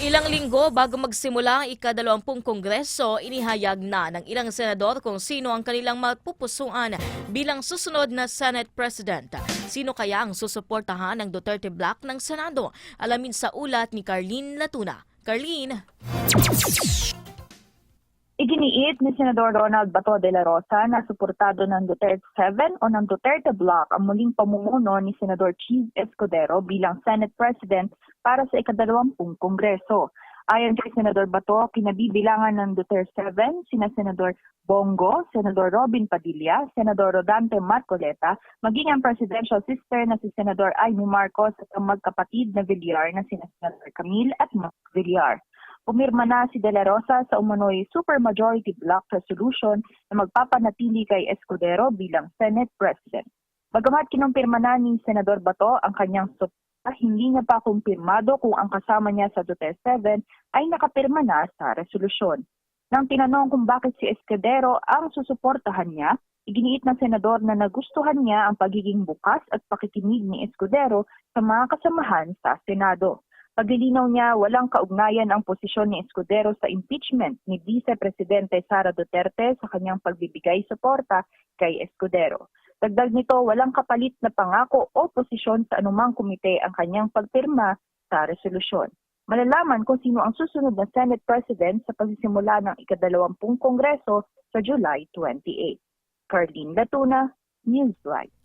Ilang linggo bago magsimula ang ika-20 Kongreso, inihayag na ng ilang senador kung sino ang kanilang mapupusuan bilang susunod na Senate President. Sino kaya ang susuportahan ng Duterte Bloc ng Senado? Alamin sa ulat ni Carlene Latuna. Carlene? Iginiit ni Senador Ronald Bato de la Rosa na suportado ng Duterte 7 o ng Duterte Bloc ang muling pamumuno ni Senador Cheese Escudero bilang Senate President para sa ika-20 Kongreso. Ayon kay Senador Bato, kinabibilangan ng Duterte 7 sina Senador Bongo, Senador Robin Padilla, Senador Rodante Marcoleta, maging ang presidential sister na si Senador Amy Marcos at ang magkapatid na Villar na sina Senador Camille at Mac Villar. Pumirma na si De La Rosa sa umano'y supermajority block resolution na magpapanatili kay Escudero bilang Senate President. Bagamat kinumpirma na ni Senador Bato ang kanyang suporta, hindi niya pa kumpirmado kung ang kasama niya sa Duterte 7 ay nakapirma na sa resolusyon. Nang tinanong kung bakit si Escudero ang susuportahan niya, iginiit ng senador na nagustuhan niya ang pagiging bukas at pakikinig ni Escudero sa mga kasamahan sa Senado. Paglilinaw niya, walang kaugnayan ang posisyon ni Escudero sa impeachment ni Vice Presidente Sara Duterte sa kanyang pagbibigay suporta kay Escudero. Dagdag nito, walang kapalit na pangako o posisyon sa anumang komite ang kanyang pagpirma sa resolusyon. Malalaman kung sino ang susunod na Senate President sa pagsisimula ng ika-20 Kongreso sa July 28. Carlene Latuna, Newsline.